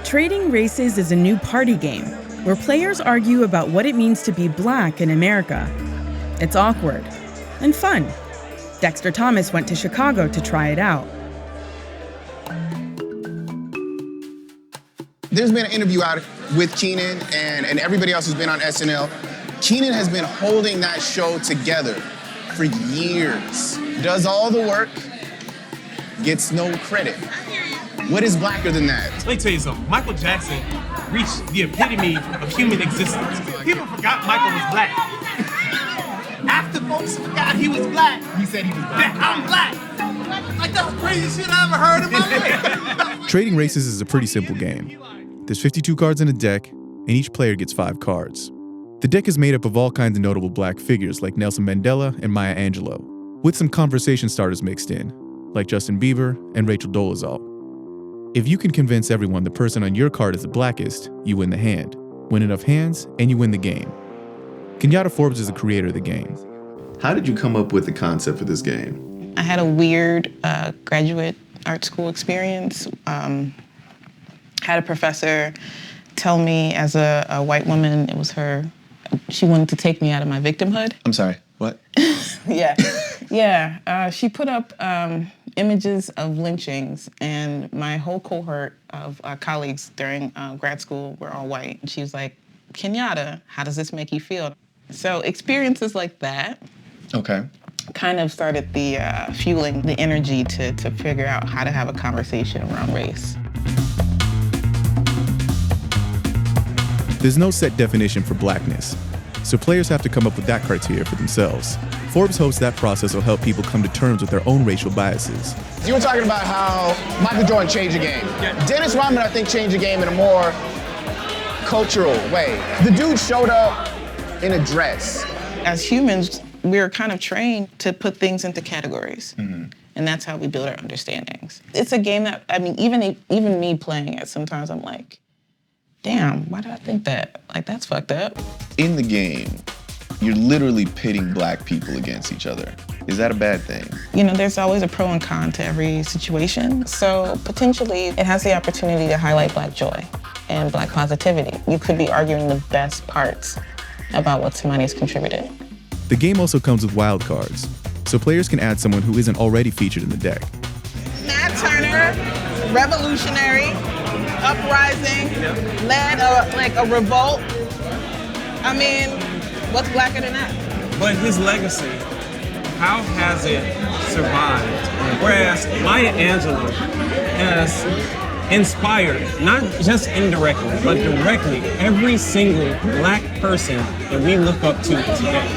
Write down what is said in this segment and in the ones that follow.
Trading Races is a new party game where players argue about what it means to be Black in America. It's awkward and fun. Dexter Thomas went to Chicago to try it out. There's been an interview out with Keenan and everybody else who's been on SNL. Keenan has been holding that show together for years. Does all the work, gets no credit. What is blacker than that? Let me tell you something. Michael Jackson reached the epitome of human existence. People forgot Michael was black. After folks forgot he was black, he said he was black. I'm black. Like, that's the craziest shit I ever heard in my life. Trading Races is a pretty simple game. There's 52 cards in a deck, and each player gets 5 cards. The deck is made up of all kinds of notable Black figures like Nelson Mandela and Maya Angelou, with some conversation starters mixed in, like Justin Bieber and Rachel Dolezal. If you can convince everyone the person on your card is the Blackest, you win the hand. Win enough hands, and you win the game. Kenyatta Forbes is the creator of the game. How did you come up with the concept for this game? I had a weird graduate art school experience. Had a professor tell me as a white woman, it was her, she wanted to take me out of my victimhood. I'm sorry, what? Yeah. She put up images of lynchings, and my whole cohort of colleagues during grad school were all white. And she was like, Kenyatta, how does this make you feel? So experiences like that kind of started the fueling the energy to figure out how to have a conversation around race. There's no set definition for Blackness, so players have to come up with that criteria for themselves. Forbes hopes that process will help people come to terms with their own racial biases. You were talking about how Michael Jordan changed the game. Dennis Rodman, I think, changed the game in a more cultural way. The dude showed up in a dress. As humans, we're kind of trained to put things into categories. And that's how we build our understandings. It's a game that, I mean, even me playing it, sometimes I'm like, damn, why did I think that? Like, that's fucked up. In the game, you're literally pitting Black people against each other. Is that a bad thing? You know, there's always a pro and con to every situation. So potentially, it has the opportunity to highlight Black joy and Black positivity. You could be arguing the best parts about what somebody's contributed. The game also comes with wild cards, so players can add someone who isn't already featured in the deck. Nat Turner, revolutionary, uprising, led a revolt. I mean, what's blacker than that? But his legacy, how has it survived? Whereas Maya Angelou has inspired, not just indirectly, but directly, every single Black person that we look up to today.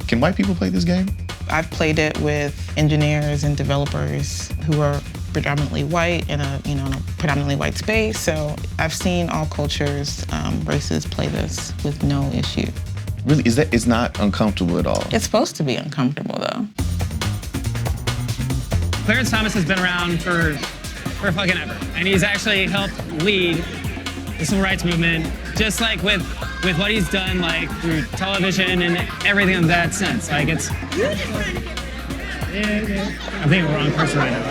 Can white people play this game? I've played it with engineers and developers who are predominantly white in a predominantly white space. So I've seen all cultures, races play this with no issue. Really, it's not uncomfortable at all? It's supposed to be uncomfortable, though. Clarence Thomas has been around for fucking ever, and he's actually helped lead the civil rights movement, just like with what he's done, like through television and everything in that sense. Like it's. I'm thinking of the wrong person right now.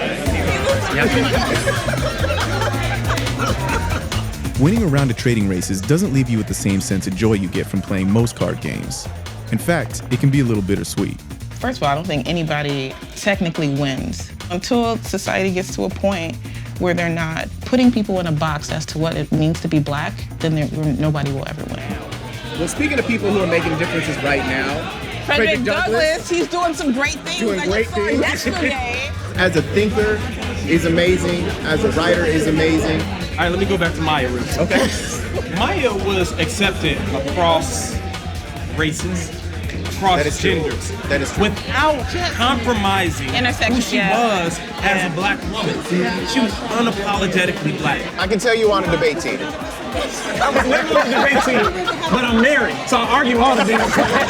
Winning a round of Trading Races doesn't leave you with the same sense of joy you get from playing most card games. In fact, it can be a little bittersweet. First of all, I don't think anybody technically wins until society gets to a point where they're not putting people in a box as to what it means to be Black, then nobody will ever win. Well, speaking of people who are making differences right now, Frederick Douglass, he's doing some great things. Doing great things. Yesterday. As a thinker, is amazing. As a writer, is amazing. All right, let me go back to Maya real quick. Okay. Maya was accepted across races, across genders. That is true. Without compromising who she was as a Black woman. She was unapologetically Black. I can tell you on a debate team. I was never on a debate team, but I'm married, so I argue all the damn time.